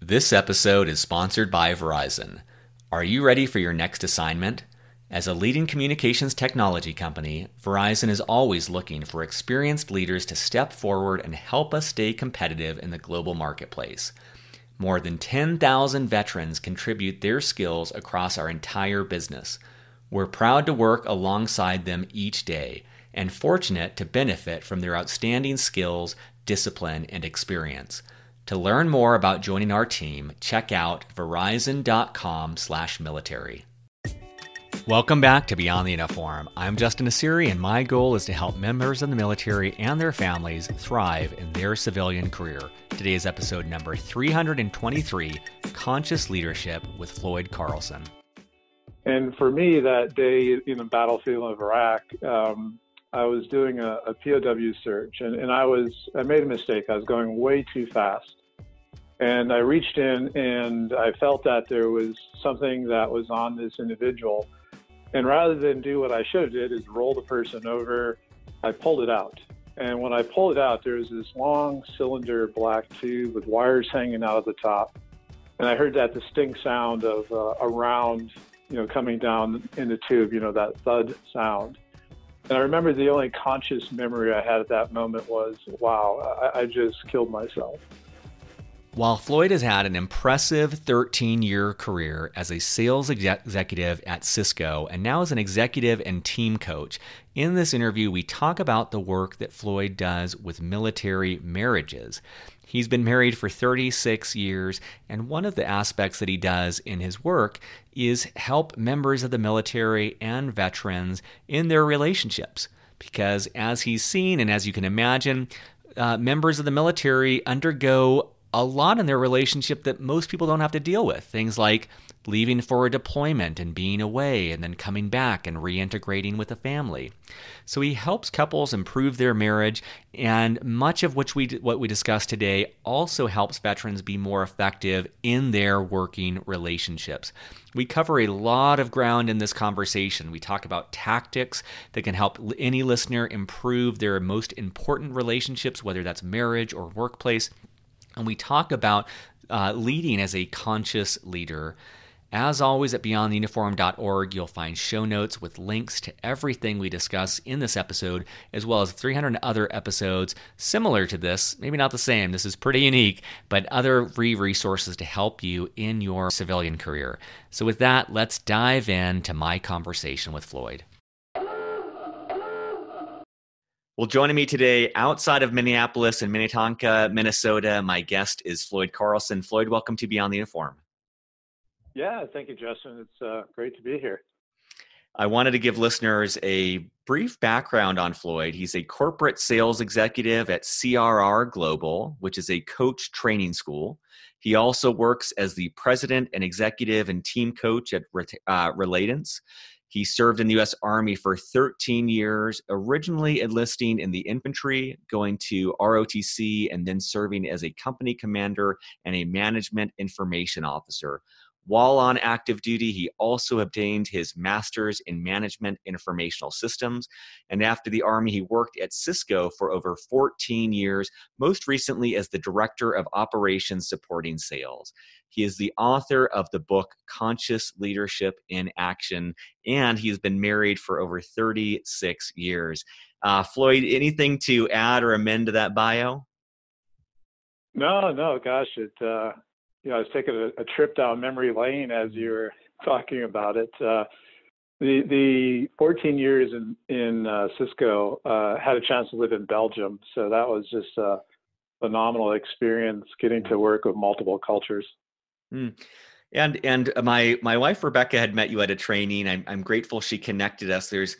This episode is sponsored by Verizon. Are you ready for your next assignment? As a leading communications technology company, Verizon is always looking for experienced leaders to step forward and help us stay competitive in the global marketplace. More than 10,000 veterans contribute their skills across our entire business. We're proud to work alongside them each day and fortunate to benefit from their outstanding skills, discipline, and experience. To learn more about joining our team, check out verizon.com/military. Welcome back to Beyond the Uniform. I'm Justin Asiri, and my goal is to help members of the military and their families thrive in their civilian career. Today is episode number 323, Conscious Leadership with Floyd Carlson. And for me, that day in the battlefield of Iraq, I was doing a POW search, and I made a mistake. I was going way too fast. And I reached in and I felt that there was something that was on this individual. And rather than do what I should have did is roll the person over, I pulled it out. And when I pulled it out, there was this long cylinder black tube with wires hanging out of the top. And I heard that distinct sound of a round, coming down in the tube, that thud sound. And I remember the only conscious memory I had at that moment was, wow, I just killed myself. While Floyd has had an impressive 13-year career as a sales executive at Cisco and now as an executive and team coach, in this interview we talk about the work that Floyd does with military marriages. He's been married for 36 years, and one of the aspects that he does in his work is help members of the military and veterans in their relationships. Because as he's seen, and as you can imagine, members of the military undergo a lot in their relationship that most people don't have to deal with. Things like leaving for a deployment and being away and then coming back and reintegrating with a family. So he helps couples improve their marriage, and much of what we discuss today also helps veterans be more effective in their working relationships. We cover a lot of ground in this conversation. We talk about tactics that can help any listener improve their most important relationships, whether that's marriage or workplace. And we talk about leading as a conscious leader. As always, at beyondtheuniform.org, you'll find show notes with links to everything we discuss in this episode, as well as 300 other episodes similar to this. Maybe not the same. This is pretty unique, but other free resources to help you in your civilian career. So with that, let's dive into my conversation with Floyd. Well, joining me today outside of Minneapolis and Minnetonka, Minnesota, my guest is Floyd Carlson. Floyd, welcome to Beyond the Uniform. Yeah, thank you, Justin. It's great to be here. I wanted to give listeners a brief background on Floyd. He's a corporate sales executive at CRR Global, which is a coach training school. He also works as the president and executive and team coach at Relatance. He served in the U.S. Army for 13 years, originally enlisting in the Infantry, going to ROTC, and then serving as a company commander and a Management Information Officer. While on active duty, he also obtained his master's in Management Informational Systems. And after the Army, he worked at Cisco for over 14 years, most recently as the Director of Operations supporting sales. He is the author of the book Conscious Leadership in Action, and he's been married for over 36 years. Floyd, anything to add or amend to that bio? No, gosh, I was taking a trip down memory lane as you were talking about it. The 14 years in Cisco, had a chance to live in Belgium, so that was just a phenomenal experience getting to work with multiple cultures. Mm. And my wife Rebecca had met you at a training. I'm grateful she connected us. There's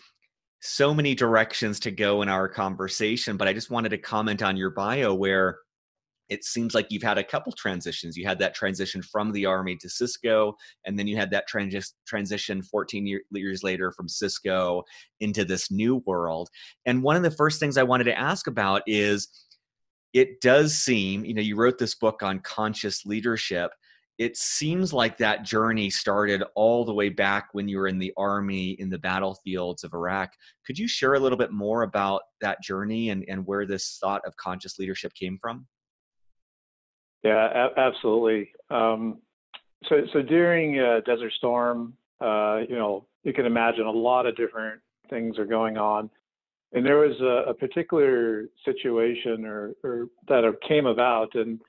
so many directions to go in our conversation, but I just wanted to comment on your bio where it seems like you've had a couple transitions. You had that transition from the Army to Cisco, and then you had that transition 14 years later from Cisco into this new world. And one of the first things I wanted to ask about is, it does seem, you wrote this book on conscious leadership. It seems like that journey started all the way back when you were in the Army in the battlefields of Iraq. Could you share a little bit more about that journey and where this thought of conscious leadership came from? Yeah, absolutely. So during Desert Storm, you can imagine a lot of different things are going on. And there was a particular situation or that came about, and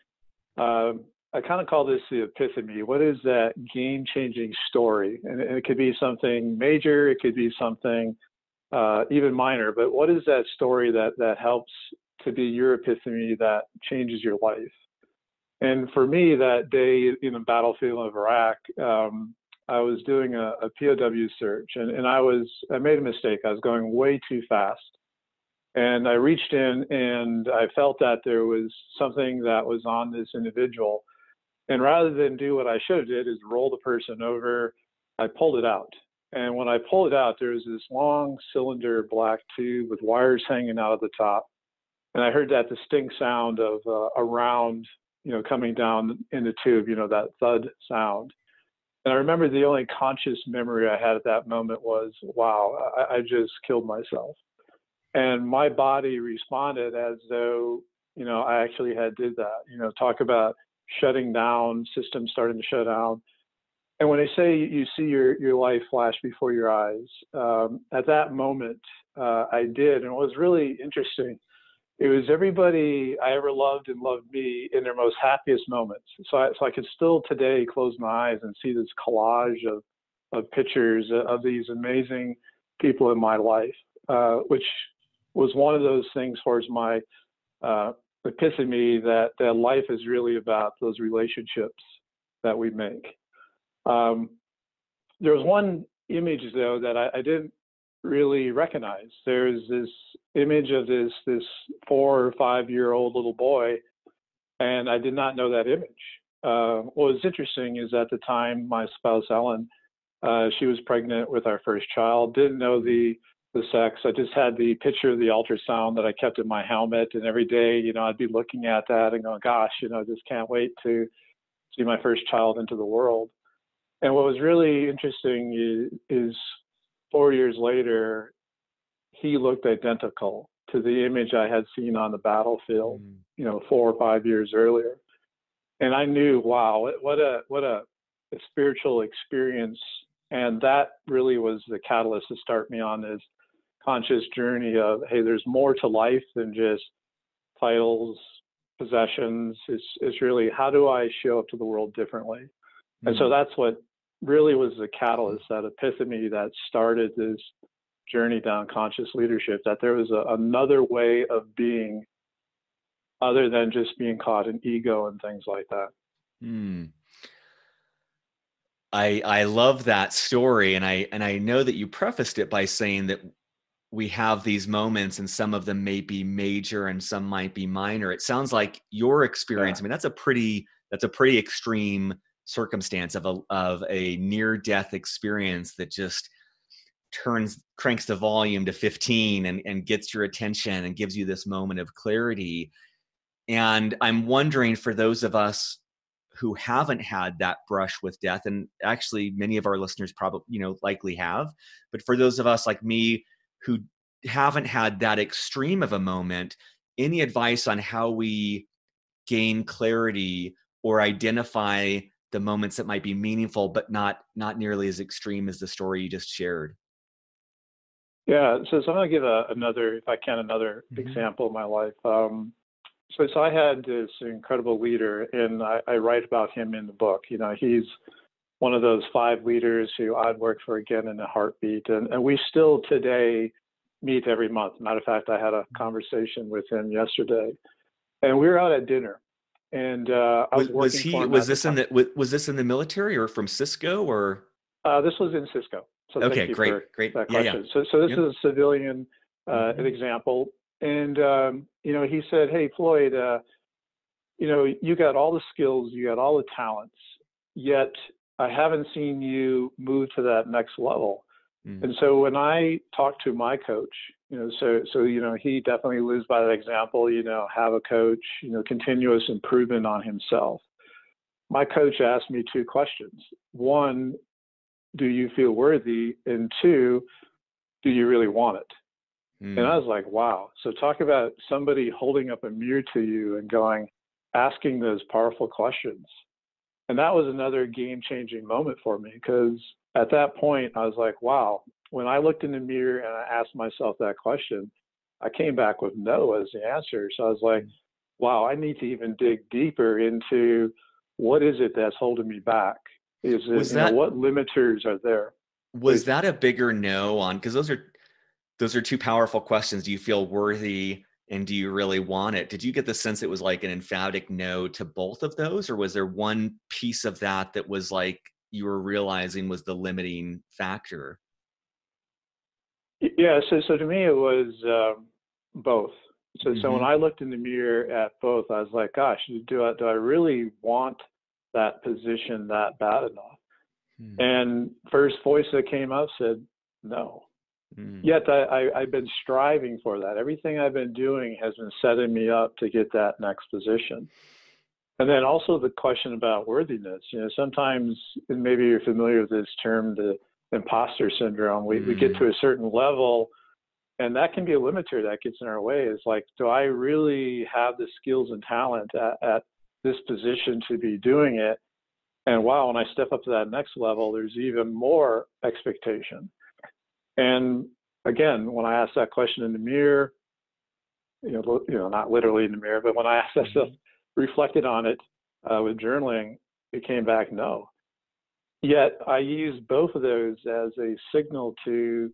I kind of call this the epiphany. What is that game-changing story? And it could be something major, it could be something even minor, but what is that story that helps to be your epiphany that changes your life? And for me, that day in the battlefield of Iraq, I was doing a POW search, and I made a mistake. I was going way too fast. And I reached in and I felt that there was something that was on this individual. And rather than do what I should have did is roll the person over, I pulled it out. And when I pulled it out, there was this long cylinder black tube with wires hanging out of the top. And I heard that distinct sound of a round, coming down in the tube, that thud sound. And I remember the only conscious memory I had at that moment was, wow, I just killed myself. And my body responded as though, I actually had did that. Talk about shutting down, systems starting to shut down. And when I say you see your life flash before your eyes, at that moment, I did. And it was really interesting. It was everybody I ever loved and loved me in their most happiest moments. So I could still today close my eyes and see this collage of pictures of these amazing people in my life, which was one of those things towards my epiphany that life is really about those relationships that we make. There was one image, though, that I didn't really recognize. There's this image of this 4 or 5 year old little boy, and I did not know that image. What was interesting is at the time, my spouse, Ellen, she was pregnant with our first child, didn't know the sex. I just had the picture of the ultrasound that I kept in my helmet, and every day, I'd be looking at that and going, gosh, I just can't wait to see my first child into the world. And what was really interesting is 4 years later, he looked identical to the image I had seen on the battlefield, 4 or 5 years earlier. And I knew, wow, what a spiritual experience. And that really was the catalyst to start me on this conscious journey of, hey, there's more to life than just titles, possessions. It's really, how do I show up to the world differently? Mm-hmm. And so that's what really was the catalyst, that epiphany that started this journey down conscious leadership, that there was another way of being other than just being caught in ego and things like that. I love that story. And I know that you prefaced it by saying that we have these moments and some of them may be major and some might be minor. It sounds like your experience, I mean, that's a pretty extreme circumstance of a near-death experience that just cranks the volume to 15 and gets your attention and gives you this moment of clarity. And I'm wondering, for those of us who haven't had that brush with death, and actually many of our listeners probably, likely have, but for those of us like me who haven't had that extreme of a moment, any advice on how we gain clarity or identify the moments that might be meaningful, but not nearly as extreme as the story you just shared? Yeah, so I'm going to give another example of my life. So I had this incredible leader, and I write about him in the book. He's one of those 5 leaders who I'd work for again in a heartbeat. And we still today meet every month. Matter of fact, I had a conversation with him yesterday, and we were out at dinner. And I was working for him. Was this in the military or from Cisco or? This was in Cisco. So okay, thank you great. that question. Yeah. So this is a civilian an example. And, he said, hey, Floyd, you got all the skills, you got all the talents, yet I haven't seen you move to that next level. And so when I talk to my coach, he definitely lives by that example, have a coach, continuous improvement on himself. My coach asked me 2 questions. 1, do you feel worthy? And 2, do you really want it? And I was like, wow. So talk about somebody holding up a mirror to you and going, asking those powerful questions. And that was another game-changing moment for me, because at that point, I was like, wow, when I looked in the mirror and I asked myself that question, I came back with no as the answer. So I was like, wow, I need to even dig deeper into what is it that's holding me back? Is it, what limiters are there? Was that a bigger no on, because those are two powerful questions. Do you feel worthy and do you really want it? Did you get the sense it was like an emphatic no to both of those, or was there one piece of that was like you were realizing was the limiting factor? Yeah, so to me it was both. So when I looked in the mirror at both, I was like, gosh, do I really want that position that bad enough? And first voice that came up said no. Yet I've been striving for that. Everything I've been doing has been setting me up to get that next position. And then also the question about worthiness. Sometimes, and maybe you're familiar with this term, the imposter syndrome. We get to a certain level, and that can be a limiter that gets in our way. It's like, do I really have the skills and talent at this position to be doing it? And wow, when I step up to that next level, there's even more expectation. And again, when I asked that question in the mirror, not literally in the mirror, but when I asked that stuff, reflected on it with journaling, it came back no. Yet I use both of those as a signal to,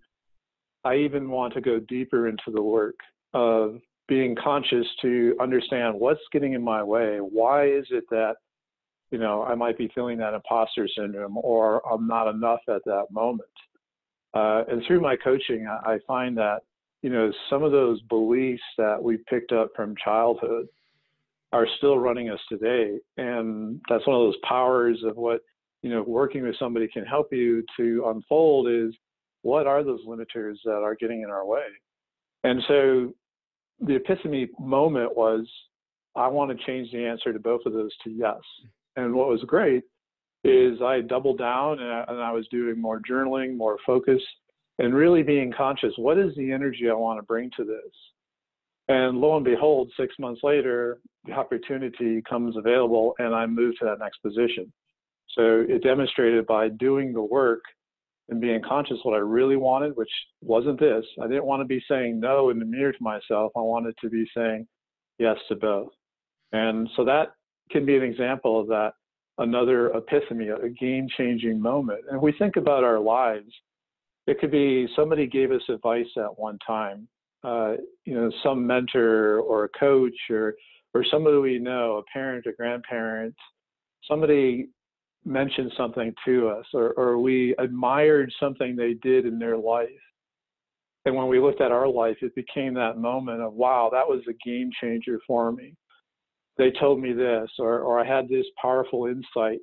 I even want to go deeper into the work of being conscious to understand what's getting in my way. Why is it that, I might be feeling that imposter syndrome, or I'm not enough at that moment? And through my coaching, I find that, some of those beliefs that we picked up from childhood are still running us today. And that's one of those powers of what, working with somebody can help you to unfold is, what are those limiters that are getting in our way? And so the epiphany moment was, I want to change the answer to both of those to yes. And what was great is I doubled down and I was doing more journaling, more focus, and really being conscious. What is the energy I want to bring to this? And lo and behold, 6 months later, the opportunity comes available and I move to that next position. So it demonstrated by doing the work and being conscious what I really wanted, which wasn't this. I didn't want to be saying no in the mirror to myself. I wanted to be saying yes to both. And so that can be an example of that, another epiphany, a game-changing moment. And if we think about our lives, it could be somebody gave us advice at one time, some mentor or a coach or somebody we know, a parent, a grandparent, somebody mentioned something to us, or we admired something they did in their life. And when we looked at our life, it became that moment of, wow, that was a game changer for me. They told me this, or I had this powerful insight,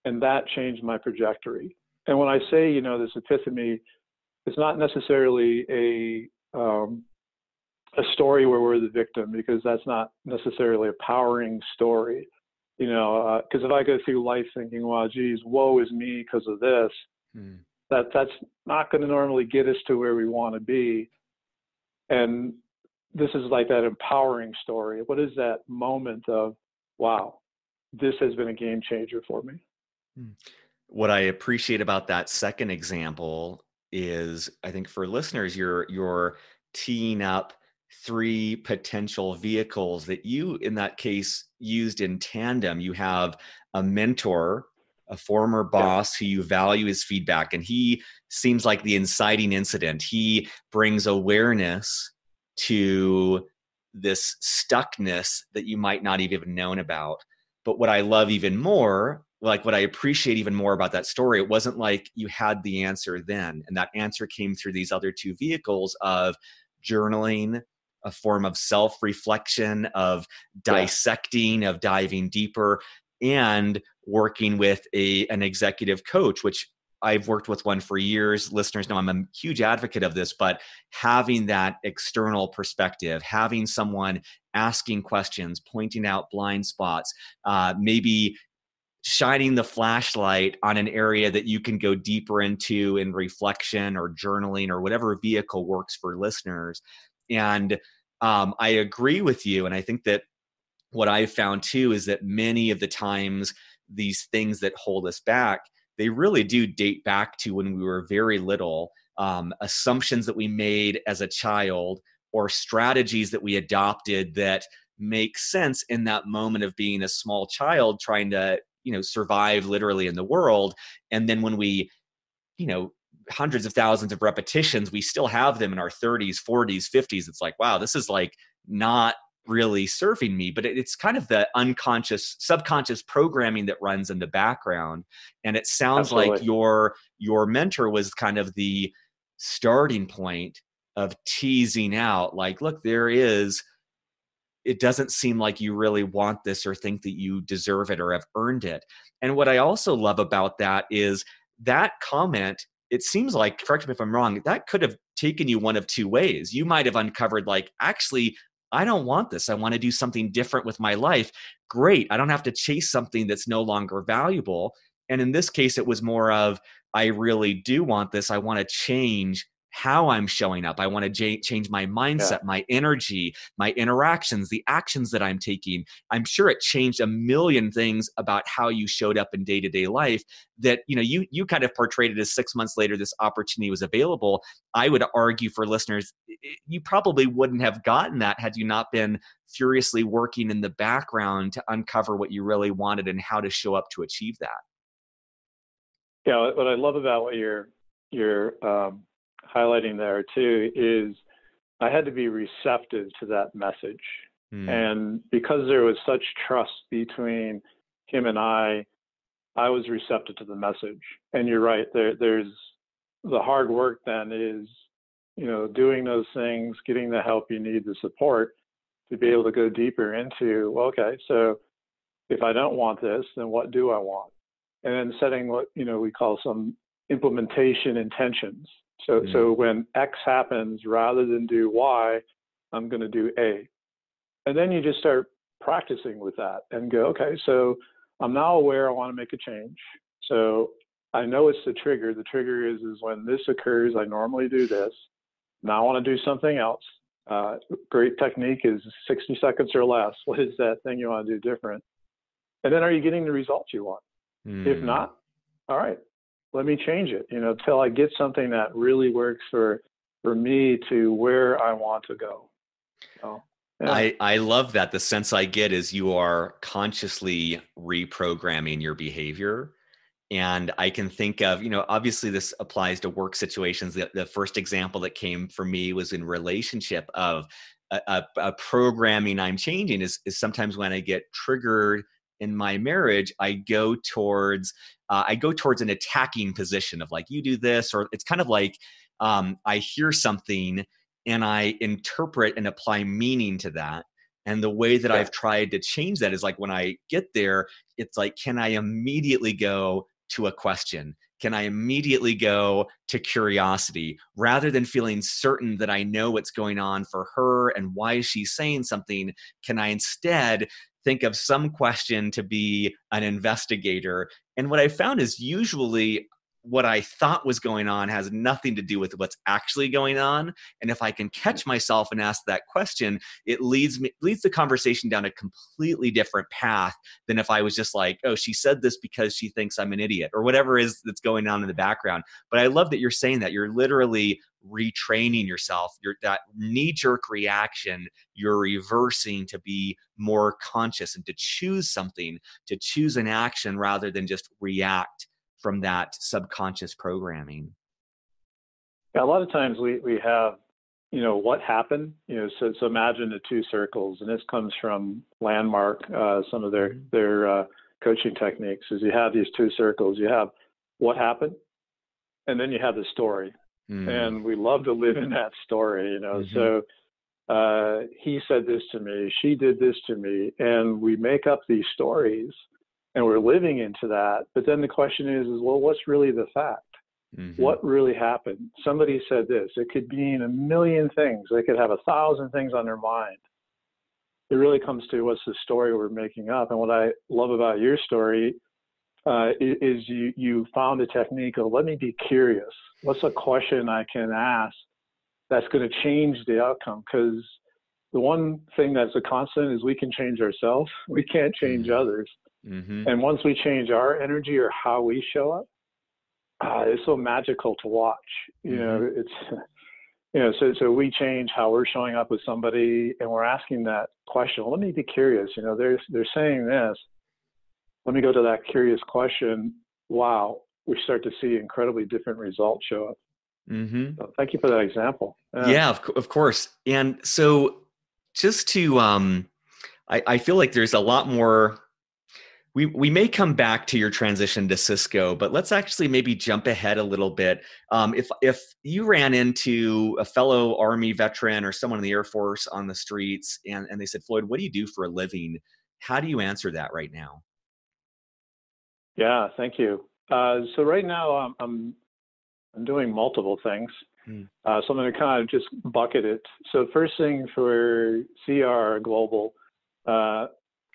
and that changed my trajectory. And when I say, this epiphany, it's not necessarily a story where we're the victim, because that's not necessarily a powering story. Because if I go through life thinking, well, geez, woe is me because of this, that's not going to normally get us to where we want to be. And this is like that empowering story. What is that moment of, wow, this has been a game changer for me? What I appreciate about that second example is, I think for listeners, you're teeing up three potential vehicles that you, in that case, used in tandem. You have a mentor, a former boss who you value his feedback, and he seems like the inciting incident. He brings awareness to this stuckness that you might not even have known about. But what I love even more, like what I appreciate even more about that story, it wasn't like you had the answer then, and that answer came through these other two vehicles of journaling, a form of self-reflection, of dissecting, of diving deeper, and working with an executive coach, which I've worked with one for years. Listeners know I'm a huge advocate of this, but having that external perspective, having someone asking questions, pointing out blind spots, maybe shining the flashlight on an area that you can go deeper into in reflection or journaling or whatever vehicle works for listeners. And I agree with you. And I think that what I've found too is that many of the times these things that hold us back, they really do date back to when we were very little, assumptions that we made as a child or strategies that we adopted that make sense in that moment of being a small child trying to, survive literally in the world. And then when we, hundreds of thousands of repetitions, we still have them in our 30s, 40s, 50s. It's like, wow, this is like not really serving me, but it's kind of the unconscious, subconscious programming that runs in the background. And it sounds like Absolutely. your mentor was kind of the starting point of teasing out, like, look, it doesn't seem like you really want this or think that you deserve it or have earned it. And what I also love about that is that comment, it seems like, correct me if I'm wrong, that could have taken you one of two ways. You might have uncovered, like, actually, I don't want this. I want to do something different with my life. Great. I don't have to chase something that's no longer valuable. And in this case, it was more of, I really do want this. I want to change how I'm showing up. I want to change my Yeah. mindset, my energy, my interactions, the actions that I'm taking. I'm sure it changed a million things about how you showed up in day-to-day life that, you kind of portrayed it as 6 months later, this opportunity was available. I would argue for listeners, you probably wouldn't have gotten that had you not been furiously working in the background to uncover what you really wanted and how to show up to achieve that. Yeah. What I love about what you're highlighting there too is I had to be receptive to that message. Hmm. And because there was such trust between him and I was receptive to the message. And you're right, there's the hard work then is, doing those things, getting the help you need, the support to be able to go deeper into, well, okay, so if I don't want this, then what do I want? And then setting what, we call some implementation intentions. So when X happens, rather than do Y, I'm going to do A. And then you just start practicing with that and go, okay, so I'm now aware I want to make a change. So I know it's the trigger. The trigger is when this occurs, I normally do this. Now I want to do something else. Great technique is 60 seconds or less. What is that thing you want to do different? And then are you getting the results you want? If Hmm. not, all right, let me change it, till I get something that really works for me to where I want to go. So, yeah. I love that. The sense I get is you are consciously reprogramming your behavior. And I can think of, obviously this applies to work situations. The first example that came for me was in relationship of a programming I'm changing is sometimes when I get triggered in my marriage, I go towards an attacking position of like, you do this, or it's kind of like I hear something and I interpret and apply meaning to that. And the way that Yeah. I've tried to change that is like when I get there, it's like, can I immediately go to a question? Can I immediately go to curiosity rather than feeling certain that I know what's going on for her and why she's saying something? Can I instead think of some question to be an investigator? And what I found is usually what I thought was going on has nothing to do with what's actually going on. And if I can catch myself and ask that question, it leads the conversation down a completely different path than if I was just like, oh, she said this because she thinks I'm an idiot or whatever is that's going on in the background. But I love that you're saying that. You're literally retraining yourself. That knee-jerk reaction, you're reversing to be more conscious and to choose something, to choose an action rather than just react from that subconscious programming. Yeah, a lot of times we have, what happened, so imagine the two circles, and this comes from Landmark, some of their coaching techniques is you have these two circles, you have what happened, and then you have the story. Mm. And we love to live in that story, Mm-hmm. so he said this to me, she did this to me, and we make up these stories and we're living into that. But then the question is well, what's really the fact? Mm-hmm. What really happened? Somebody said this. It could mean a million things. They could have 1,000 things on their mind. It really comes to what's the story we're making up. And what I love about your story is you found a technique of let me be curious. What's a question I can ask that's going to change the outcome? Because the one thing that's a constant is we can change ourselves. We can't change others. Mm-hmm. And once we change our energy or how we show up, it's so magical to watch. You know, it's, so we change how we're showing up with somebody, and we're asking that question. Well, let me be curious. You know, they're saying this. Let me go to that curious question. Wow, we start to see incredibly different results show up. Mm-hmm. So thank you for that example. Yeah, of course. And so just to, I feel like there's a lot more. We may come back to your transition to Cisco, but let's actually maybe jump ahead a little bit. If you ran into a fellow Army veteran or someone in the Air Force on the streets and they said, Floyd, what do you do for a living? How do you answer that right now? Yeah, thank you. So right now I'm doing multiple things. So I'm going to kind of just bucket it. So first thing for CRR Global,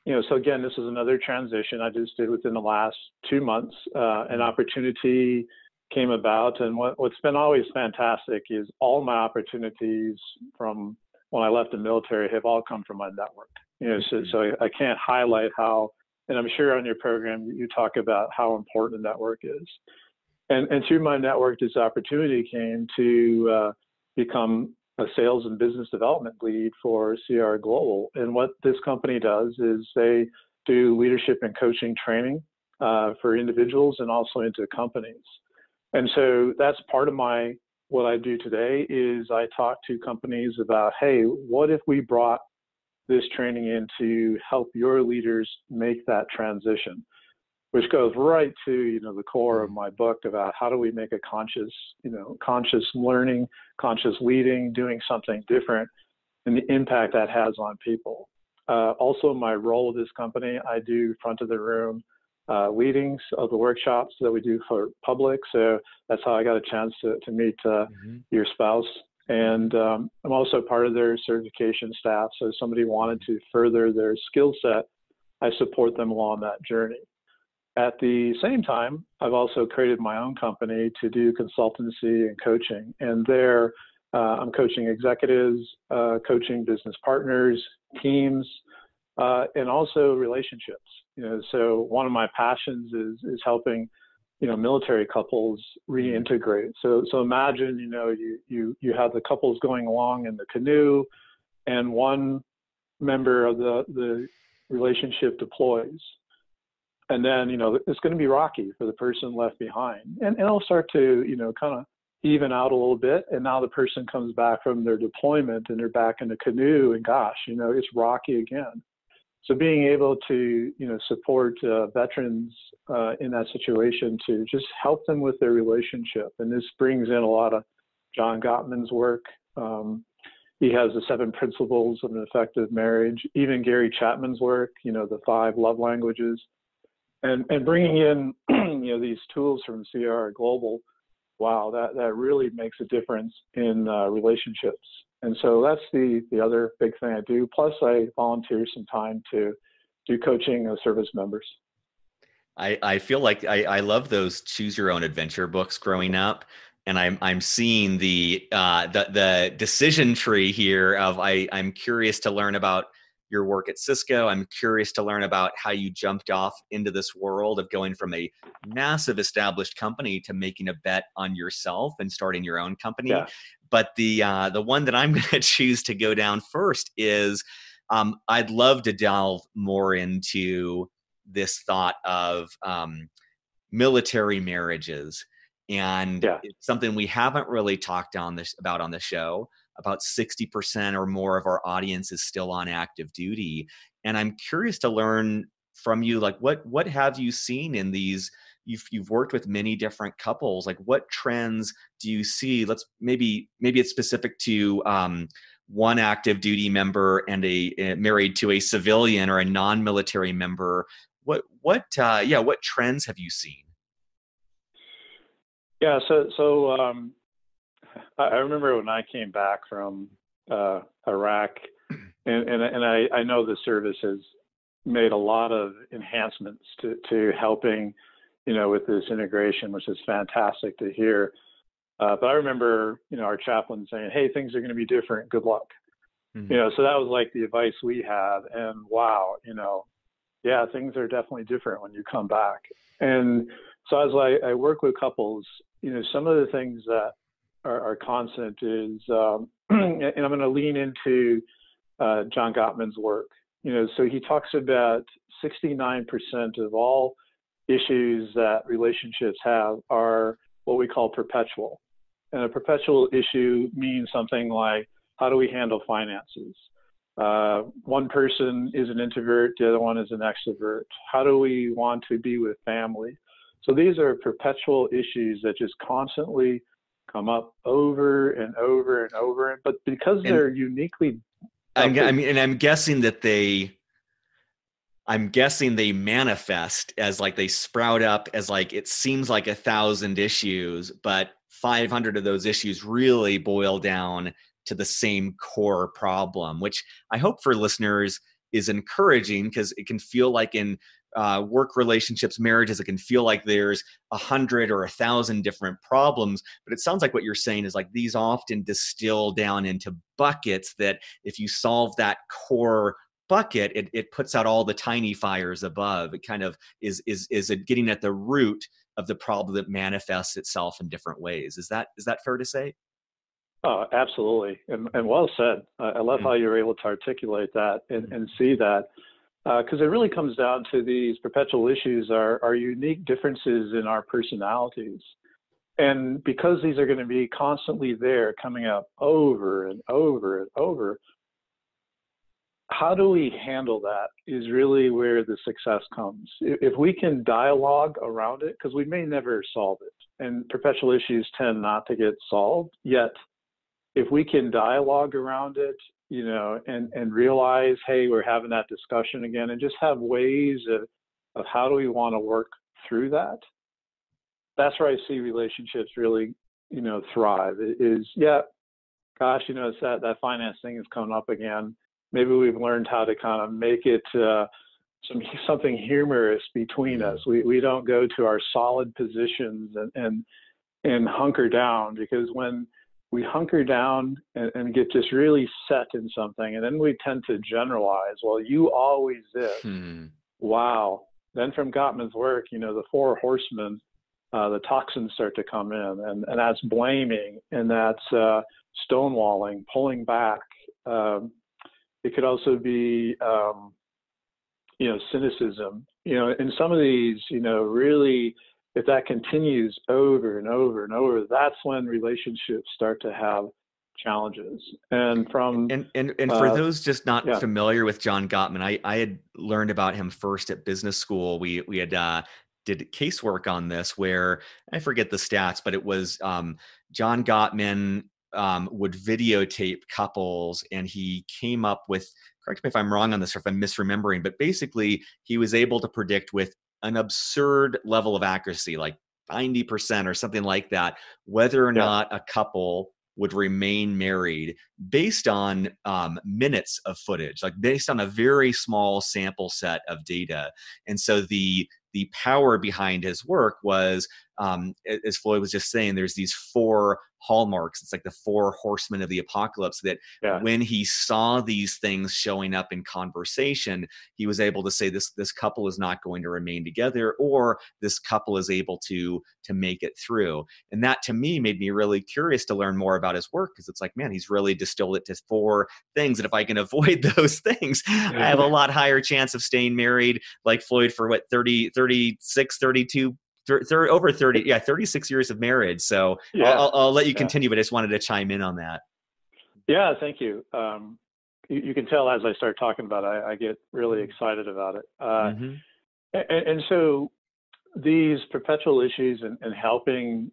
you know, so again, this is another transition I just did within the last 2 months. An opportunity came about, and what's been always fantastic is all my opportunities from when I left the military have all come from my network. You know, so I can't highlight how, and I'm sure on your program you talk about how important the network is. And through my network, this opportunity came to become a sales and business development lead for CRR Global. And what this company does is they do leadership and coaching training for individuals and also into companies. And so that's part of what I do today is I talk to companies about, hey, what if we brought this training in to help your leaders make that transition? Which goes right to, you know, the core of my book about how do we make a conscious learning, conscious leading, doing something different, and the impact that has on people. Also, my role with this company, I do front of the room leadings of the workshops that we do for public. So that's how I got a chance to meet your spouse. And I'm also part of their certification staff. So if somebody wanted to further their skill set, I support them along that journey. At the same time, I've also created my own company to do consultancy and coaching. And there, I'm coaching executives, coaching business partners, teams, and also relationships. You know, so one of my passions is helping, you know, military couples reintegrate. So imagine, you know, you have the couples going along in the canoe, and one member of the relationship deploys. And then, you know, it's going to be rocky for the person left behind. And it'll start to, you know, kind of even out a little bit. And now the person comes back from their deployment and they're back in the canoe, and gosh, you know, it's rocky again. So being able to, you know, support veterans in that situation to just help them with their relationship. And this brings in a lot of John Gottman's work. He has the 7 principles of an effective marriage, even Gary Chapman's work, you know, the 5 love languages. And bringing in, you know, these tools from CRR Global, wow, that really makes a difference in relationships. And so that's the other big thing I do. Plus, I volunteer some time to do coaching of service members. I feel like I love those choose your own adventure books growing up. And I'm seeing the decision tree here of I'm curious to learn about your work at Cisco. I'm curious to learn about how you jumped off into this world of going from a massive established company to making a bet on yourself and starting your own company. Yeah. But the one that I'm going to choose to go down first is I'd love to delve more into this thought of military marriages. And it's something we haven't really talked about on the show. About 60% or more of our audience is still on active duty. And I'm curious to learn from you, like what have you seen in these? You've worked with many different couples. Like what trends do you see? Maybe it's specific to one active duty member and a married to a civilian or a non-military member. What trends have you seen? Yeah, so I remember when I came back from Iraq, and I know the service has made a lot of enhancements to helping, you know, with this integration, which is fantastic to hear. But I remember, you know, our chaplain saying, "Hey, things are going to be different. Good luck." Mhm. So that was like the advice we had. And wow, yeah, things are definitely different when you come back. And so as I work with couples, some of the things that are constant is, and I'm going to lean into John Gottman's work. So he talks about 69% of all issues that relationships have are what we call perpetual. And a perpetual issue means something like, how do we handle finances? One person is an introvert, the other one is an extrovert. How do we want to be with family? So these are perpetual issues that just constantly come up over and over and over. But because And they're uniquely, I please. mean, and I'm guessing they manifest as like they sprout up as like it seems like 1,000 issues, but 500 of those issues really boil down to the same core problem, which I hope for listeners is encouraging because it can feel like in work relationships, marriages, it can feel like there's 100 or 1,000 different problems. But it sounds like what you're saying is like these often distill down into buckets that if you solve that core bucket, it puts out all the tiny fires above. It kind of is it getting at the root of the problem that manifests itself in different ways. Is that fair to say? Oh, absolutely. And well said. I love how you're able to articulate that and see that. Because it really comes down to these perpetual issues are unique differences in our personalities. And because these are going to be constantly there, coming up over and over and over, how do we handle that is really where the success comes. If we can dialogue around it, because we may never solve it, and perpetual issues tend not to get solved, yet if we can dialogue around it, and realize, hey, we're having that discussion again, and just have ways of how do we want to work through that, that's where I see relationships really, thrive. It is, yeah, gosh, it's that finance thing is coming up again. Maybe we've learned how to kind of make it something humorous between us. We don't go to our solid positions and hunker down, because when we hunker down and get just really set in something, and then we tend to generalize, well, you always this. Wow. Then from Gottman's work, the four horsemen, the toxins start to come in, and that's blaming, and that's stonewalling, pulling back. It could also be, cynicism, and some of these, really, if that continues over and over and over, that's when relationships start to have challenges. And for those just not yeah, familiar with John Gottman, I had learned about him first at business school. We had did casework on this where I forget the stats, but it was John Gottman would videotape couples, and he came up with, correct me if I'm wrong on this or if I'm misremembering, but basically he was able to predict with an absurd level of accuracy, like 90% or something like that, whether or yeah, not a couple would remain married based on minutes of footage, like based on a very small sample set of data. And so the power behind his work was, as Floyd was just saying, there's these four hallmarks. It's like the four horsemen of the apocalypse, that yeah. when he saw these things showing up in conversation, he was able to say this couple is not going to remain together, or this couple is able to make it through. And that to me made me really curious to learn more about his work, because it's like, man, he's really distilled it to four things. And if I can avoid those things, I have a lot higher chance of staying married like Floyd for what, 30, 36, 32, over 30, 36 years of marriage. So Yeah, I'll let you yeah. continue, but I just wanted to chime in on that. Yeah, thank you. You can tell as I start talking about it, I get really excited about it. Mm-hmm. And so these perpetual issues and helping,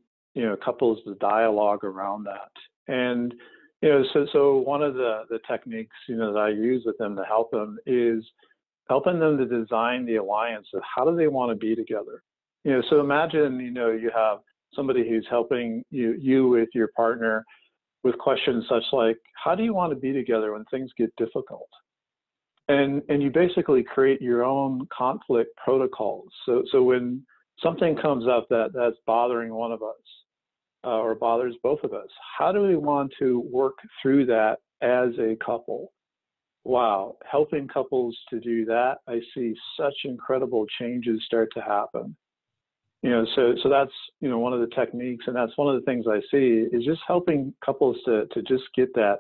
couples to dialogue around that. And, so one of the techniques, that I use with them to help them is helping them to design the alliance of how do they want to be together. So imagine, you have somebody who's helping you with your partner with questions such like, how do you want to be together when things get difficult? And you basically create your own conflict protocols. So when something comes up that's bothering one of us or bothers both of us, how do we want to work through that as a couple. Wow, helping couples to do that, I see such incredible changes start to happen. So that's, one of the techniques, and that's one of the things I see is just helping couples to just get that,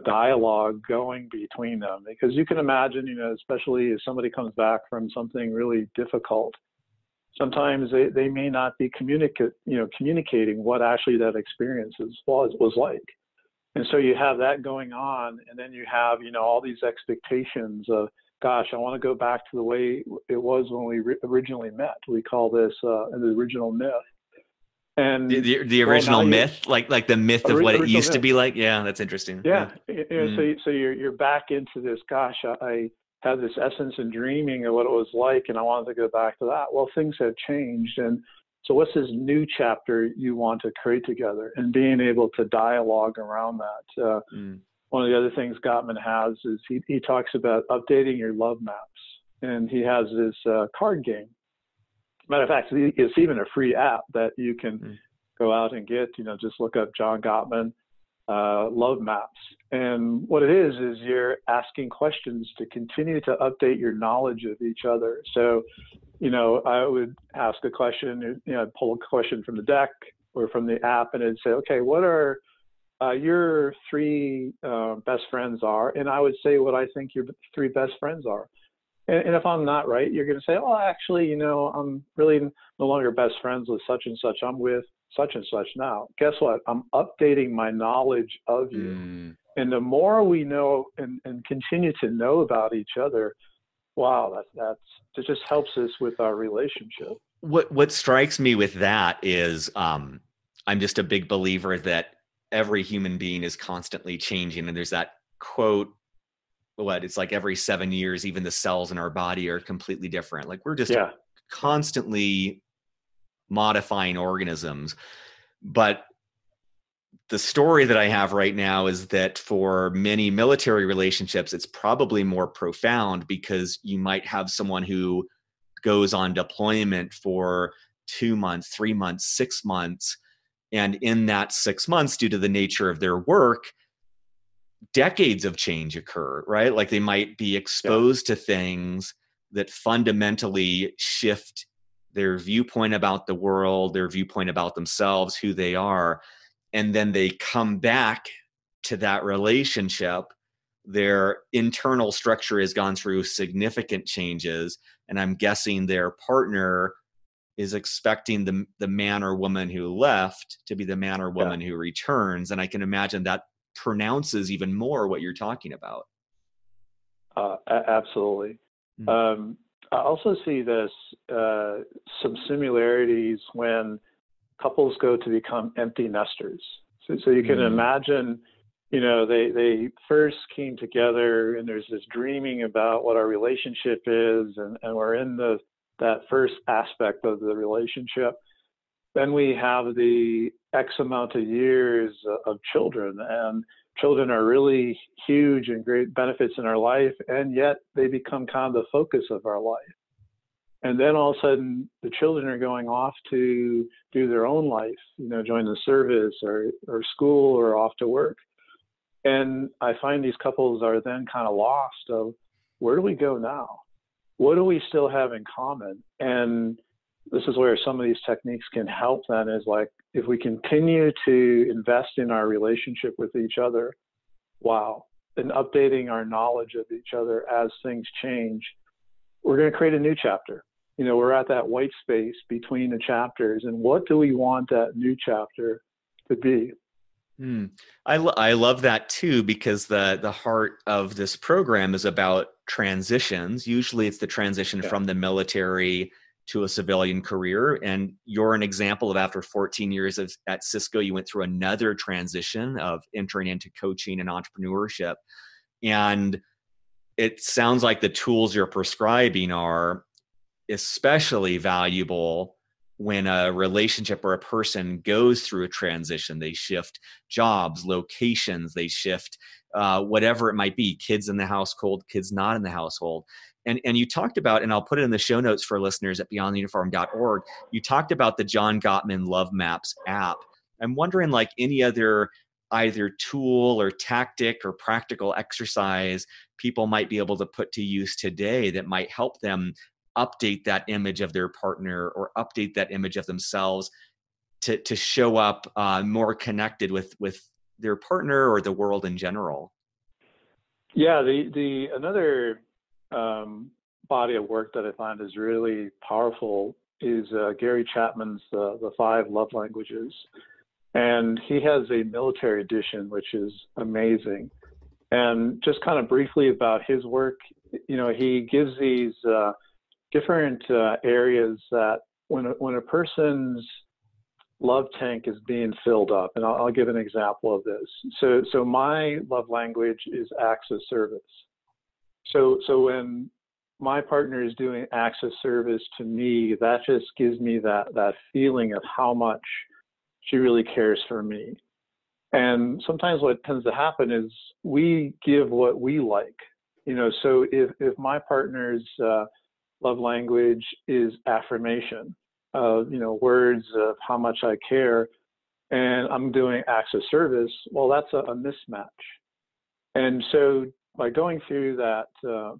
dialogue going between them. Because you can imagine, especially if somebody comes back from something really difficult, sometimes they may not be communicating what actually that experience was like. And so you have that going on, and then you have, all these expectations of, gosh, I want to go back to the way it was when we originally met. We call this the original myth. And the original myth, like the myth of what it used to be like. Yeah, that's interesting. Yeah. So you're back into this, gosh, I had this essence and dreaming of what it was like, and I wanted to go back to that. Well, things have changed. And so what's this new chapter you want to create together, and being able to dialogue around that? One of the other things Gottman has is he talks about updating your love maps, and he has this card game. Matter of fact, it's even a free app that you can go out and get. Just look up John Gottman love maps. And what it is you're asking questions to continue to update your knowledge of each other. So, I would ask a question, I'd pull a question from the deck or from the app, and it'd say, okay, what are your three best friends are? And I would say what I think your three best friends are. And if I'm not right, you're going to say, oh, actually, I'm really no longer best friends with such and such. I'm with such and such now. Guess what? I'm updating my knowledge of you. And the more we know and continue to know about each other, wow, it just helps us with our relationship. What strikes me with that is I'm just a big believer that every human being is constantly changing. And there's that quote, it's like every 7 years, even the cells in our body are completely different. Like we're just constantly modifying organisms. But the story that I have right now is that for many military relationships, it's probably more profound, because you might have someone who goes on deployment for 2 months, 3 months, 6 months. And in that 6 months, due to the nature of their work, decades of change occur, right? Like they might be exposed to things that fundamentally shift their viewpoint about the world, their viewpoint about themselves, who they are. And then they come back to that relationship. Their internal structure has gone through significant changes. And I'm guessing their partner is expecting the man or woman who left to be the man or woman who returns. And I can imagine that pronounces even more what you're talking about. Absolutely. I also see this some similarities when couples go to become empty nesters. So you can imagine, they first came together and there's this dreaming about what our relationship is, and we're in that first aspect of the relationship. Then we have the X amount of years of children, and children are really huge and great benefits in our life, and yet they become kind of the focus of our life. And then all of a sudden, the children are going off to do their own life, join the service or school or off to work. And I find these couples are then kind of lost of, where do we go now? What do we still have in common? And this is where some of these techniques can help then, is like, if we continue to invest in our relationship with each other, and updating our knowledge of each other as things change, we're going to create a new chapter. We're at that white space between the chapters, and what do we want that new chapter to be? I love that too, because the heart of this program is about transitions. Usually it's the transition from the military to a civilian career. And you're an example of, after 14 years at Cisco, you went through another transition of entering into coaching and entrepreneurship. And it sounds like the tools you're prescribing are especially valuable when a relationship or a person goes through a transition. They shift jobs, locations, they shift whatever it might be, kids in the household, kids not in the household. And you talked about, and I'll put it in the show notes for listeners at beyondtheuniform.org, you talked about the John Gottman Love Maps app. I'm wondering, like any other either tool or tactic or practical exercise people might be able to put to use today that might help them update that image of their partner or update that image of themselves to show up more connected with their partner or the world in general? Yeah, the another body of work that I find is really powerful is Gary Chapman's the 5 Love Languages, and he has a military edition which is amazing. And just kind of briefly about his work, he gives these different areas that when a person's love tank is being filled up, and I'll give an example of this. So my love language is acts of service. So when my partner is doing acts of service to me, that just gives me that feeling of how much she really cares for me. And sometimes what tends to happen is we give what we like. So if my partner's love language is affirmation, words of how much I care, and I'm doing acts of service, well, that's a mismatch. And so by going through that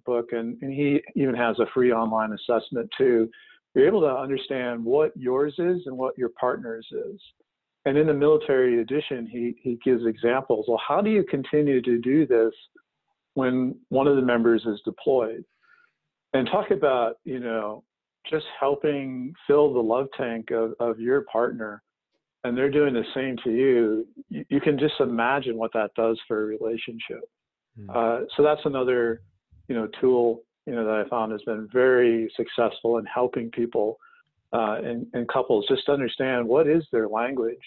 book, and he even has a free online assessment too, you're able to understand what yours is and what your partner's is. And in the military edition, he gives examples. Well, how do you continue to do this when one of the members is deployed? And talk about, just helping fill the love tank of your partner, and they're doing the same to you. You can just imagine what that does for a relationship. So that's another, tool, that I found has been very successful in helping people and couples just understand what is their language,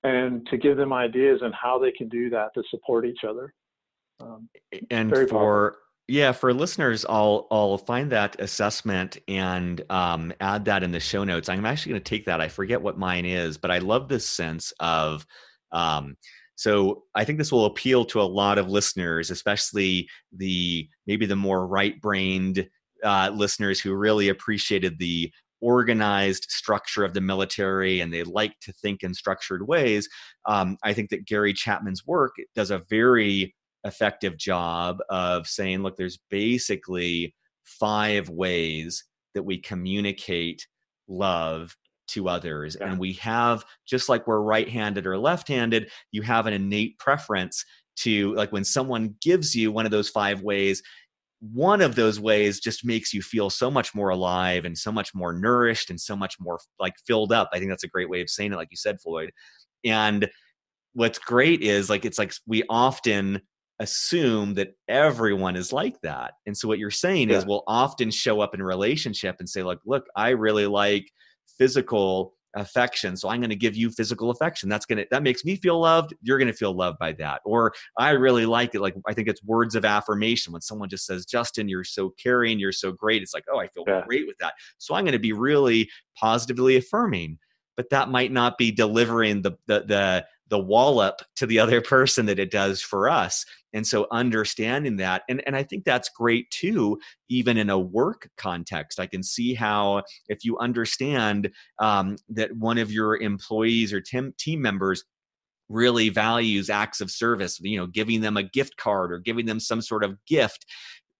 and to give them ideas on how they can do that to support each other. And very powerful. for listeners, I'll find that assessment and add that in the show notes. I'm actually going to take that. I forget what mine is, but I love this sense of. So I think this will appeal to a lot of listeners, especially maybe the more right-brained listeners who really appreciated the organized structure of the military and they like to think in structured ways. I think that Gary Chapman's work does a very effective job of saying, look, there's basically 5 ways that we communicate love to others. Yeah. And we have, just like we're right-handed or left-handed, you have an innate preference to, like, when someone gives you one of those 5 ways, one of those ways just makes you feel so much more alive and so much more nourished and so much more like filled up. I think that's a great way of saying it, like you said, Floyd. And what's great is it's like we often assume that everyone is like that. And so what you're saying is we'll often show up in a relationship and say, like, look, I really like physical affection, so I'm going to give you physical affection. That makes me feel loved. You're going to feel loved by that. Or I really like it. Like, I think it's words of affirmation. When someone just says, Justin, you're so caring, you're so great. It's like, oh, I feel great with that. So I'm going to be really positively affirming. But that might not be delivering the wallop to the other person that it does for us. And so understanding that, and I think that's great too, even in a work context. I can see how if you understand that one of your employees or team members really values acts of service, giving them a gift card or giving them some sort of gift,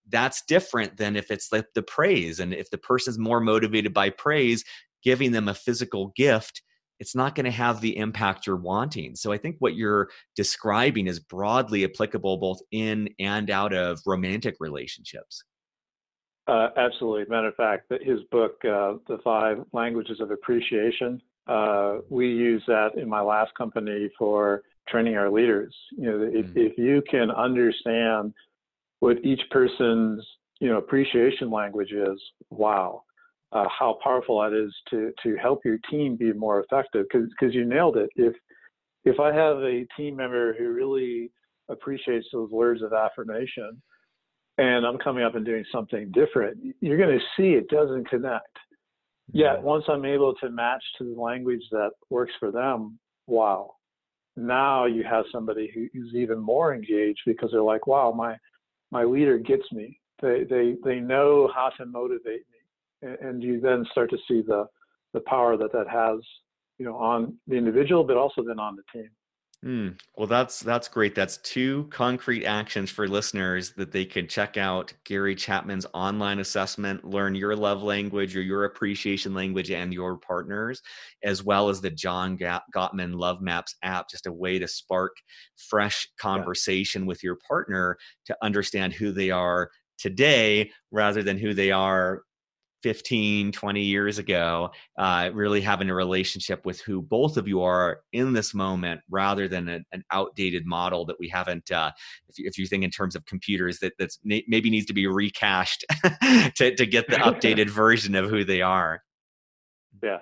that's different than if it's like the praise. And if the person's more motivated by praise, giving them a physical gift, it's not going to have the impact you're wanting. So I think what you're describing is broadly applicable both in and out of romantic relationships. Absolutely. Matter of fact, his book, The 5 Languages of Appreciation, we use that in my last company for training our leaders. If you can understand what each person's, appreciation language is, wow. How powerful that is to help your team be more effective, because you nailed it. If I have a team member who really appreciates those words of affirmation and I'm coming up and doing something different, you're going to see it doesn't connect. Yet once I'm able to match to the language that works for them, wow, now you have somebody who's even more engaged because they're like, wow, my leader gets me. They know how to motivate me. And you then start to see the power that has, on the individual, but also then on the team. Well, that's great. That's two concrete actions for listeners that they could check out Gary Chapman's online assessment, learn your love language or your appreciation language and your partners, as well as the Gottman Love Maps app, just a way to spark fresh Yeah. conversation with your partner to understand who they are today rather than who they are 15, 20 years ago, really having a relationship with who both of you are in this moment rather than an outdated model that we haven't, if you think in terms of computers, that's maybe needs to be recached to get the updated version of who they are. Yeah.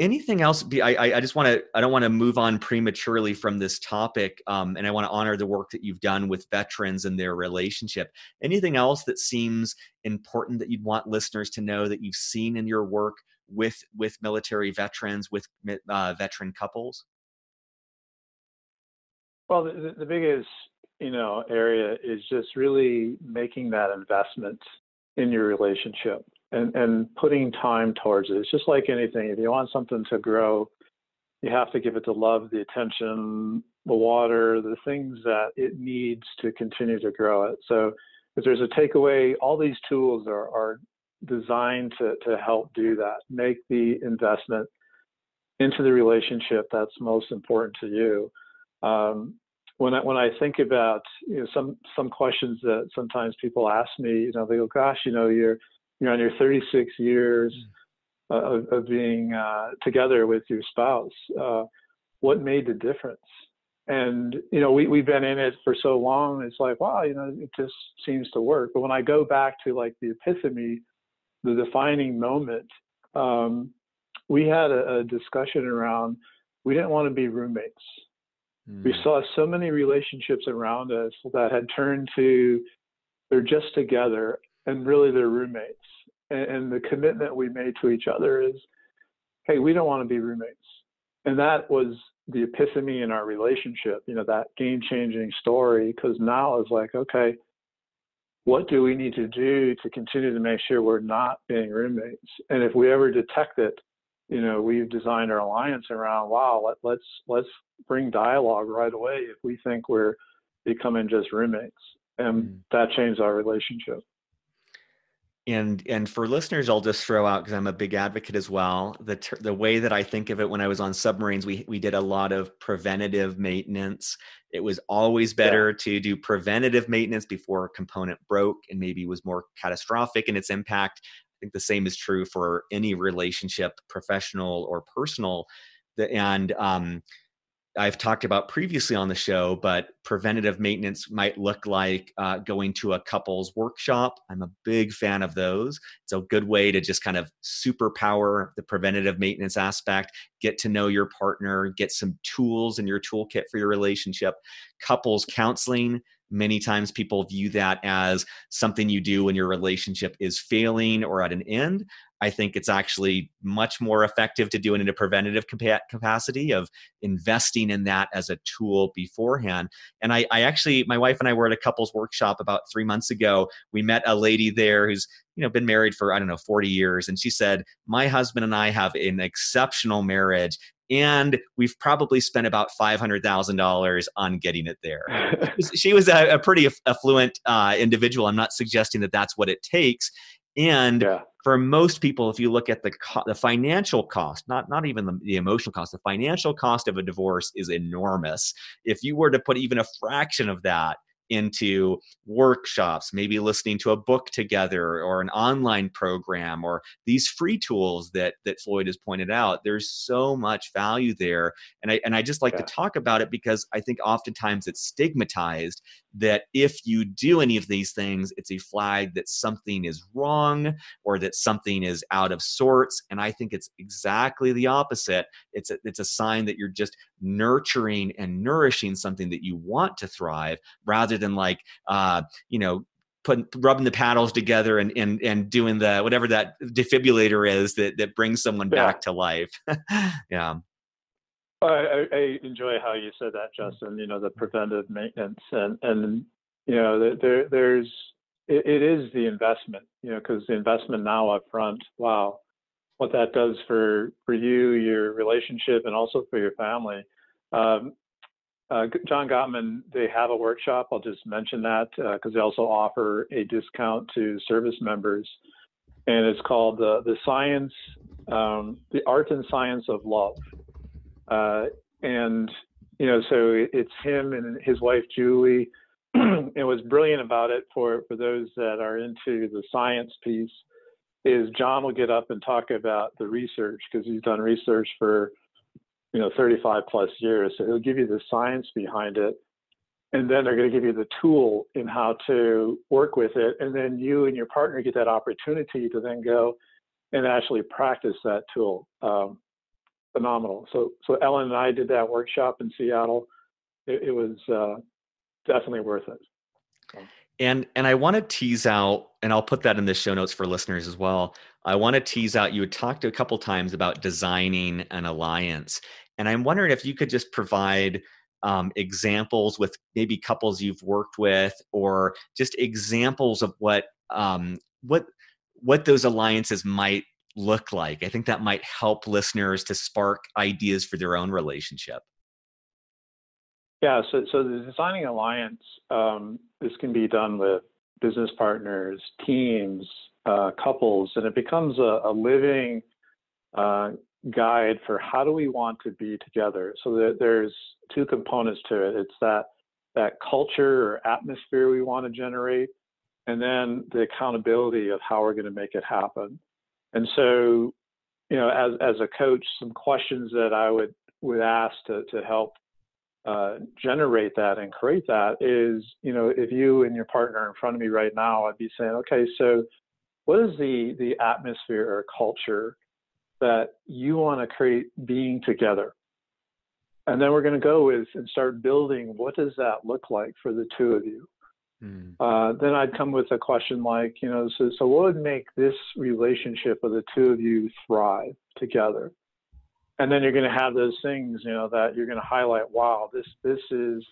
Anything else? I just want to, I don't want to move on prematurely from this topic. And I want to honor the work that you've done with veterans and their relationship. Anything else that seems important that you'd want listeners to know that you've seen in your work with military veterans, with veteran couples? Well, the biggest, area is just really making that investment in your relationship and putting time towards it. It's just like anything. If you want something to grow, you have to give it the love, the attention, the water, the things that it needs to continue to grow it. So if there's a takeaway, all these tools are designed to help do that. Make the investment into the relationship that's most important to you. When I think about some questions that sometimes people ask me, they go, "Gosh, you're on your 36 years of being together with your spouse. What made the difference?" And we've been in it for so long. It's like, wow, it just seems to work. But when I go back to like the epiphany, the defining moment, we had a discussion around we didn't want to be roommates. We saw so many relationships around us that had turned to they're just together and really they're roommates. And the commitment we made to each other is, hey, we don't want to be roommates. And that was the epiphany in our relationship, that game-changing story, because now it's like, okay, what do we need to do to continue to make sure we're not being roommates? And if we ever detect it, we've designed our alliance around, wow, let's bring dialogue right away if we think we're becoming just roommates. And that changed our relationship. And for listeners, I'll just throw out, because I'm a big advocate as well, the way that I think of it, when I was on submarines, we did a lot of preventative maintenance. It was always better to do preventative maintenance before a component broke and maybe was more catastrophic in its impact. I think the same is true for any relationship, professional or personal. And I've talked about previously on the show, but preventative maintenance might look like going to a couple's workshop. I'm a big fan of those. It's a good way to just kind of superpower the preventative maintenance aspect, get to know your partner, get some tools in your toolkit for your relationship. Couples counseling, many times people view that as something you do when your relationship is failing or at an end. I think it's actually much more effective to do it in a preventative capacity of investing in that as a tool beforehand. And I actually, my wife and I were at a couples workshop about 3 months ago. We met a lady there who's been married for, 40 years. And she said, my husband and I have an exceptional marriage, and we've probably spent about $500,000 on getting it there. She was a pretty affluent individual. I'm not suggesting that that's what it takes. And for most people, if you look at the financial cost, not even the emotional cost, the financial cost of a divorce is enormous. If you were to put even a fraction of that into workshops, maybe listening to a book together or an online program or these free tools that Floyd has pointed out, there's so much value there. And I just like to talk about it because I think oftentimes it's stigmatized that if you do any of these things, it's a flag that something is wrong or that something is out of sorts. And I think it's exactly the opposite. It's a sign that you're just nurturing and nourishing something that you want to thrive, rather than rubbing the paddles together and doing the whatever that defibrillator is that brings someone back to life. Yeah. I enjoy how you said that, Justin, the preventive maintenance and it is the investment, because the investment now up front, wow, what that does for you, your relationship, and also for your family. Um, John Gottman, they have a workshop. I'll just mention that because they also offer a discount to service members, and it's called the science, the art and science of love. And so it's him and his wife Julie. It was brilliant about it for those that are into the science piece. Is John will get up and talk about the research because he's done research for 35 plus years. So he'll give you the science behind it. And then they're going to give you the tool in how to work with it. And then you and your partner get that opportunity to then go and actually practice that tool. Phenomenal. So Ellen and I did that workshop in Seattle. It was definitely worth it. And I want to tease out, and I'll put that in the show notes for listeners as well. I want to tease out, you had talked a couple times about designing an alliance. And I'm wondering if you could just provide examples with maybe couples you've worked with, or just examples of what those alliances might look like. I think that might help listeners to spark ideas for their own relationship. Yeah, so the designing alliance, this can be done with business partners, teams, couples, and it becomes a living guide for how do we want to be together. So that there's two components to it. It's that culture or atmosphere we want to generate, and then the accountability of how we're going to make it happen. And so, as a coach, some questions that I would ask to help generate that and create that is, if you and your partner are in front of me right now, I'd be saying, okay, so what is the atmosphere or culture that you want to create being together? And then we're going to go with and start building, what does that look like for the two of you? Then I'd come with a question like, so what would make this relationship of the two of you thrive together? And then you're going to have those things, that you're going to highlight, wow, this is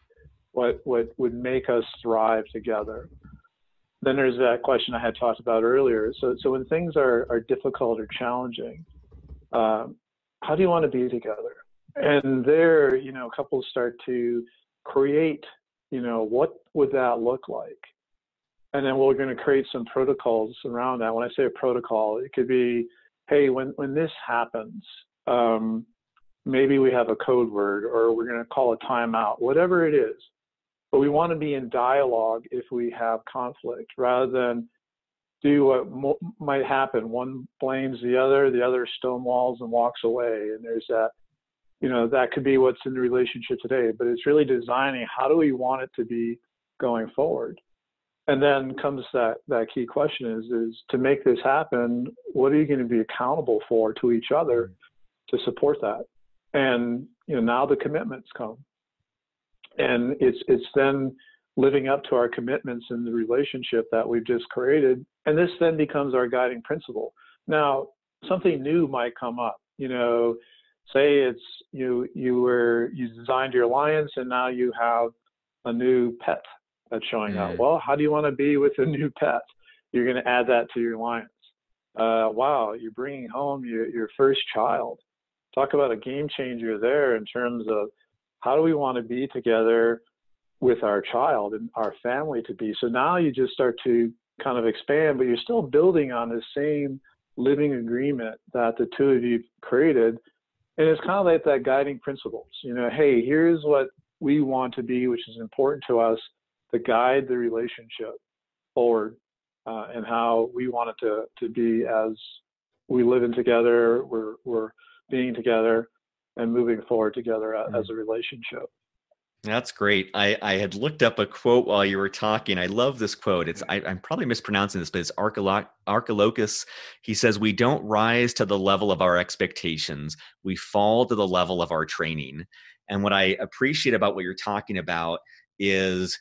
what would make us thrive together. Then there's that question I had talked about earlier. So when things are difficult or challenging, how do you want to be together? And there, couples start to create, what would that look like? And then we're going to create some protocols around that. When I say a protocol, it could be, hey, when this happens, maybe we have a code word, or we're going to call a timeout, whatever it is. But we want to be in dialogue if we have conflict, rather than do what might happen. One blames the other stonewalls and walks away. And there's that, that could be what's in the relationship today. But it's really designing, how do we want it to be going forward? And then comes that key question is to make this happen, what are you going to be accountable for to each other to support that? And now the commitments come, and it's then living up to our commitments in the relationship that we've just created, and this then becomes our guiding principle. Now, something new might come up. Say it's you designed your alliance, and now you have a new pet that's showing up. Well, how do you want to be with a new pet? You're going to add that to your alliance. Wow, you're bringing home your first child. Talk about a game changer there in terms of how do we want to be together with our child and our family to be. So now you just start to kind of expand, but you're still building on the same living agreement that the two of you created. And it's kind of like that guiding principles. Hey, here's what we want to be, which is important to us, to guide the relationship forward, and how we want it to be as we live in together, we're being together and moving forward together as a relationship. That's great. I had looked up a quote while you were talking. I love this quote. I'm probably mispronouncing this, but it's Archilochus. He says, "We don't rise to the level of our expectations. We fall to the level of our training." And what I appreciate about what you're talking about is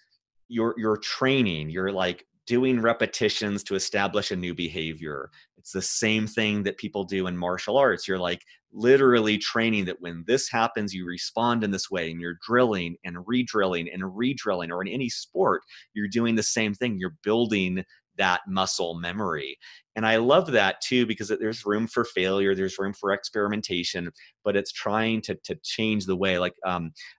your training. You're like doing repetitions to establish a new behavior. It's the same thing that people do in martial arts. You're like literally training that when this happens, you respond in this way, and you're drilling and re-drilling and re-drilling. Or in any sport, you're doing the same thing. You're building that muscle memory. And I love that too, because there's room for failure, there's room for experimentation, but it's trying to change the way. Like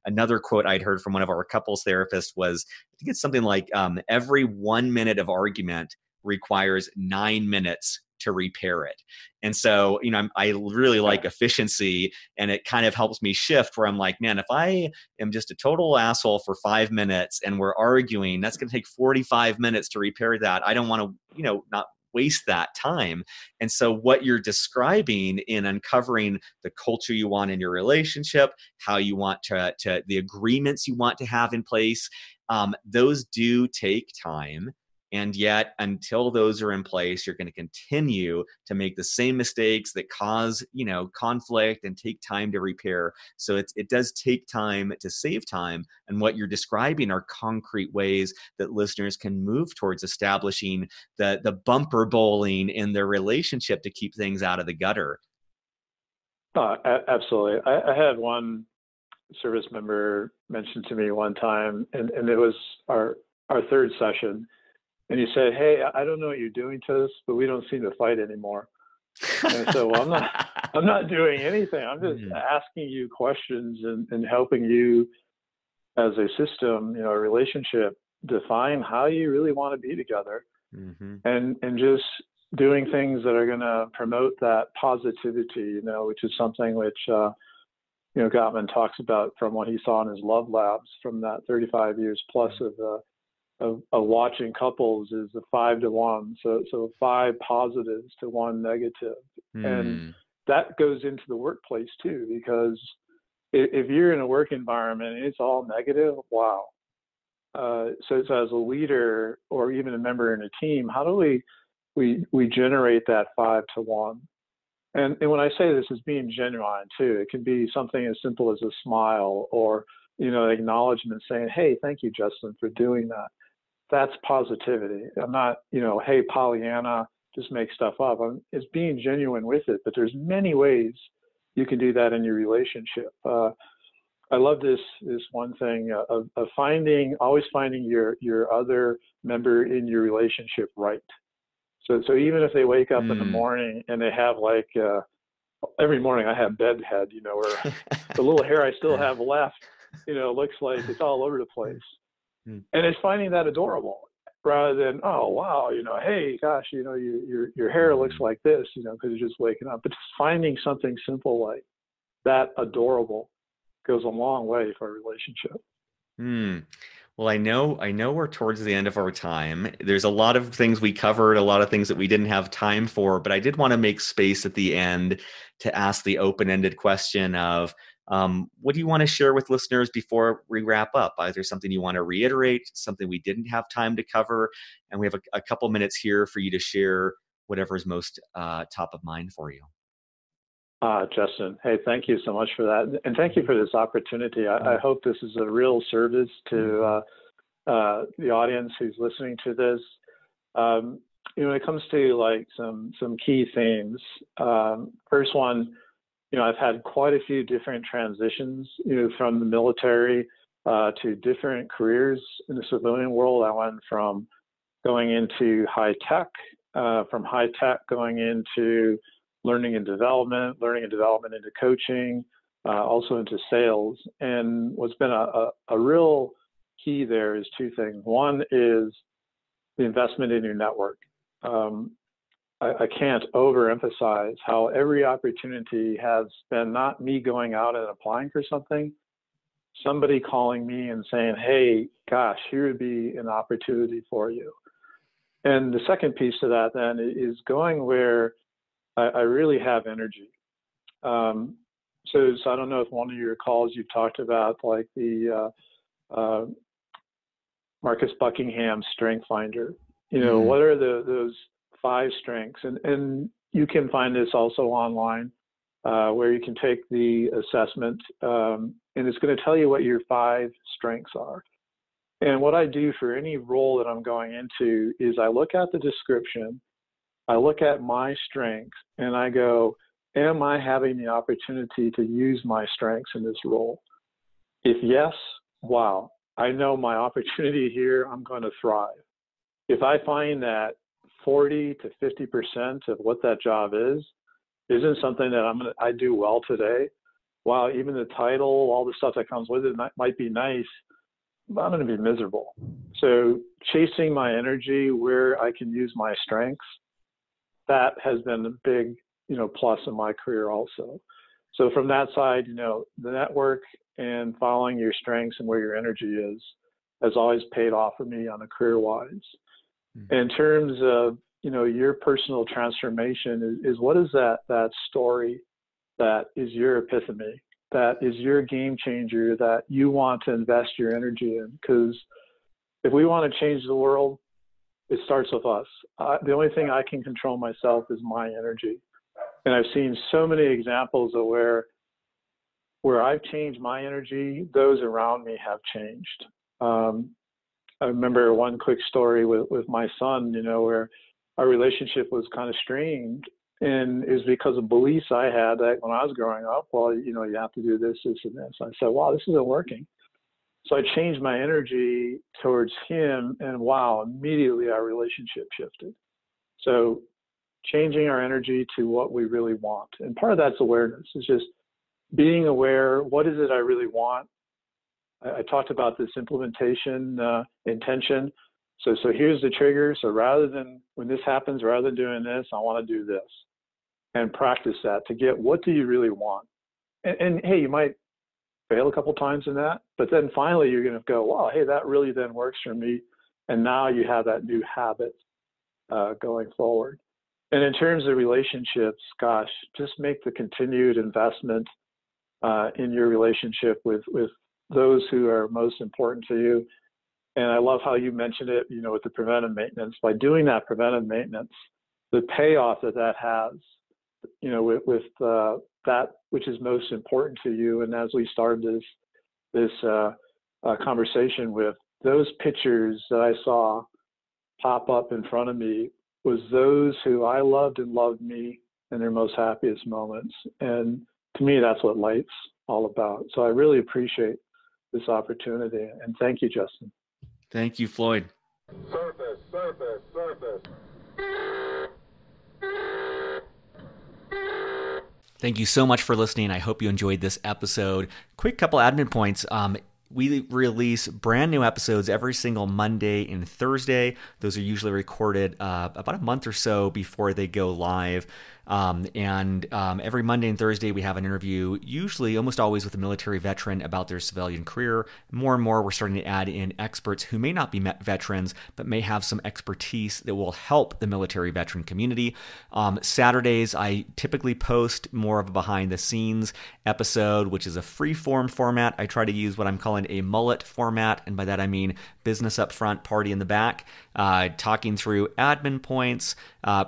another quote I'd heard from one of our couples therapists was, I think it's something like every 1 minute of argument requires 9 minutes to repair it. And so, I really like efficiency, and it kind of helps me shift where I'm like, man, if I am just a total asshole for 5 minutes and we're arguing, that's going to take 45 minutes to repair that. I don't want to, not waste that time. And so what you're describing in uncovering the culture you want in your relationship, how you want to the agreements you want to have in place, those do take time. And yet, until those are in place, you're going to continue to make the same mistakes that cause, conflict and take time to repair. So it does take time to save time. And what you're describing are concrete ways that listeners can move towards establishing the bumper bowling in their relationship to keep things out of the gutter. Absolutely. I had one service member mention to me one time, and it was our third session. And he said, "Hey, I don't know what you're doing to us, but we don't seem to fight anymore." And so, well, I'm not doing anything. I'm just asking you questions and helping you as a system, a relationship, define how you really want to be together, and just doing things that are going to promote that positivity, which is something which, Gottman talks about from what he saw in his love labs from that 35 years plus of watching couples is a 5 to 1. So 5 positives to 1 negative. And that goes into the workplace too, because if you're in a work environment and it's all negative, wow. So as a leader or even a member in a team, how do we generate that 5 to 1? And when I say this as being genuine too, it can be something as simple as a smile or, acknowledgement saying, "Hey, thank you, Justin, for doing that." That's positivity. I'm not, "Hey, Pollyanna, just make stuff up." It's being genuine with it, but there's many ways you can do that in your relationship. I love this one thing of always finding your other member in your relationship right. So even if they wake up in the morning and they have every morning I have bedhead, where the little hair I still have left, looks like it's all over the place. And it's finding that adorable rather than, "Oh, wow, hey, gosh, your hair looks like this, because you're just waking up." But just finding something simple like that adorable goes a long way for a relationship. Well, I know we're towards the end of our time. There's a lot of things we covered, a lot of things that we didn't have time for, but I did want to make space at the end to ask the open-ended question of, what do you want to share with listeners before we wrap up? Is there something you want to reiterate, something we didn't have time to cover? And we have a couple minutes here for you to share whatever is most top of mind for you. Justin, hey, thank you so much for that. And thank you for this opportunity. I hope this is a real service to the audience who's listening to this. When it comes to some key themes, first one, I've had quite a few different transitions, from the military to different careers in the civilian world. I went from going into high tech, from high tech going into learning and development into coaching, also into sales. And what's been a real key there is 2 things. One is the investment in your network. I can't overemphasize how every opportunity has been not me going out and applying for something, somebody calling me and saying, "Hey, gosh, here would be an opportunity for you." And the second piece to that then is going where I really have energy. So I don't know if one of your calls you've talked about the Marcus Buckingham Strength Finder. What are those 5 strengths? And you can find this also online where you can take the assessment and it's going to tell you what your 5 strengths are. And what I do for any role that I'm going into is I look at the description, I look at my strengths, and I go, am I having the opportunity to use my strengths in this role? If yes, wow, I know my opportunity here, I'm going to thrive. If I find that 40 to 50% of what that job isn't something that I do well today, while even the title, all the stuff that comes with it might be nice, but I'm going to be miserable. So chasing my energy where I can use my strengths, that has been a big, plus in my career also. So from that side, the network and following your strengths and where your energy is has always paid off for me on a career-wise. Mm-hmm. In terms of, your personal transformation is what is that story that is your epiphany, that is your game changer that you want to invest your energy in? Because if we want to change the world, it starts with us. The only thing I can control myself is my energy. And I've seen so many examples of where I've changed my energy, those around me have changed. I remember one quick story with my son, where our relationship was kind of strained. And it was because of beliefs I had that when I was growing up, well, you have to do this, this, and this. I said, wow, this isn't working. So I changed my energy towards him, and wow, immediately our relationship shifted. So changing our energy to what we really want. And part of that's awareness. It's just being aware, what is it I really want? I talked about this implementation intention. So here's the trigger. So rather than, when this happens, rather than doing this, I want to do this. And practice that to get, what do you really want? And hey, you might fail a couple times in that, but then finally you're going to go, wow, hey, that really then works for me. And now you have that new habit going forward. And in terms of relationships, gosh, just make the continued investment in your relationship with those who are most important to you. And I love how you mentioned it, with the preventive maintenance. By doing that preventive maintenance, the payoff that has, with that which is most important to you. And as we started this conversation with, those pictures that I saw pop up in front of me was those who I loved and loved me in their most happiest moments. And to me, that's what life's all about. So I really appreciate this opportunity. And thank you, Justin. Thank you, Floyd. Surface. Thank you so much for listening. I hope you enjoyed this episode. Quick couple admin points. We release brand new episodes every single Monday and Thursday. Those are usually recorded about a month or so before they go live. Every Monday and Thursday, we have an interview, usually almost always with a military veteran about their civilian career. More and more, we're starting to add in experts who may not be veterans, but may have some expertise that will help the military veteran community. Saturdays, I typically post more of a behind the scenes episode, which is a free form format. I try to use what I'm calling a mullet format. And by that, I mean business up front, party in the back, talking through admin points,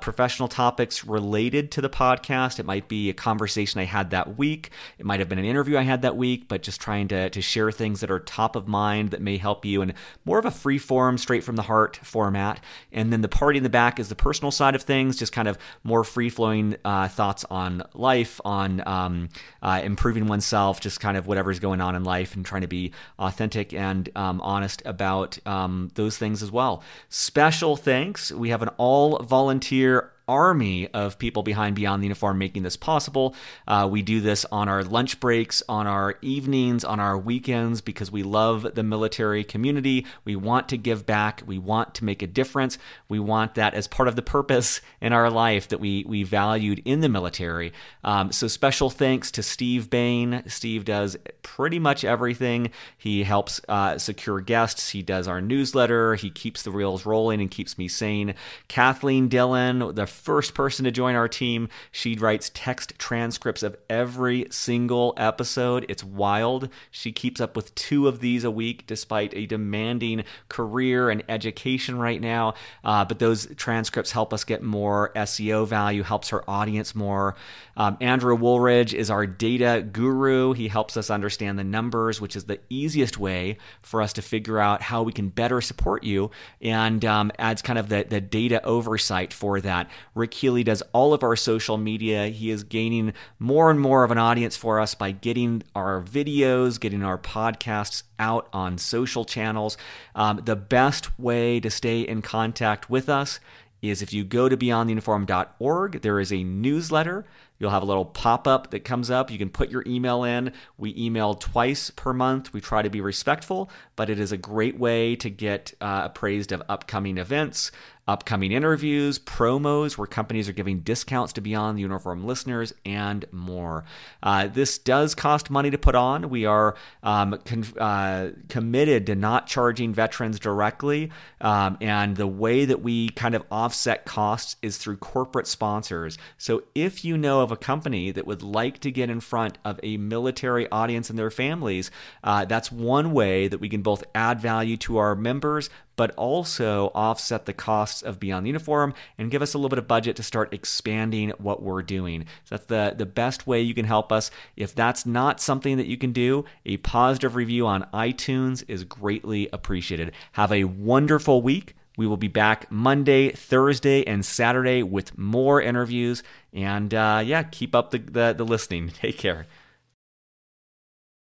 professional topics related to the podcast. It might be a conversation I had that week. It might have been an interview I had that week, but just trying to share things that are top of mind that may help you in more of a free form, straight from the heart format. And then the party in the back is the personal side of things, just kind of more free-flowing thoughts on life, on improving oneself, just kind of whatever's going on in life, and trying to be authentic and honest about those things as well. Special thanks. We have an all-volunteer army of people behind Beyond the Uniform making this possible. We do this on our lunch breaks, on our evenings, on our weekends, because we love the military community. We want to give back. We want to make a difference. We want that as part of the purpose in our life that we valued in the military. So special thanks to Steve Bain. Steve does pretty much everything. He helps secure guests. He does our newsletter. He keeps the reels rolling and keeps me sane. Kathleen Dillon, the first person to join our team. She writes text transcripts of every single episode. It's wild. She keeps up with 2 of these a week despite a demanding career and education right now. But those transcripts help us get more SEO value, helps our audience more. Andrew Woolridge is our data guru. He helps us understand the numbers, which is the easiest way for us to figure out how we can better support you, and adds kind of the data oversight for that. Rick Healy does all of our social media. He is gaining more and more of an audience for us by getting our videos, getting our podcasts out on social channels. The best way to stay in contact with us is if you go to beyondtheuniform.org, there is a newsletter. You'll have a little pop-up that comes up. You can put your email in. We email twice per month. We try to be respectful, but it is a great way to get appraised of upcoming events, upcoming interviews, promos where companies are giving discounts to Beyond the Uniform listeners, and more. This does cost money to put on. We are committed to not charging veterans directly, and the way that we kind of offset costs is through corporate sponsors. So if you know of a company that would like to get in front of a military audience and their families, that's one way that we can both add value to our members, but also offset the costs of Beyond the Uniform and give us a little bit of budget to start expanding what we're doing. So that's the best way you can help us. If that's not something that you can do, a positive review on iTunes is greatly appreciated. Have a wonderful week. We will be back Monday, Thursday, and Saturday with more interviews. And keep up the listening. Take care.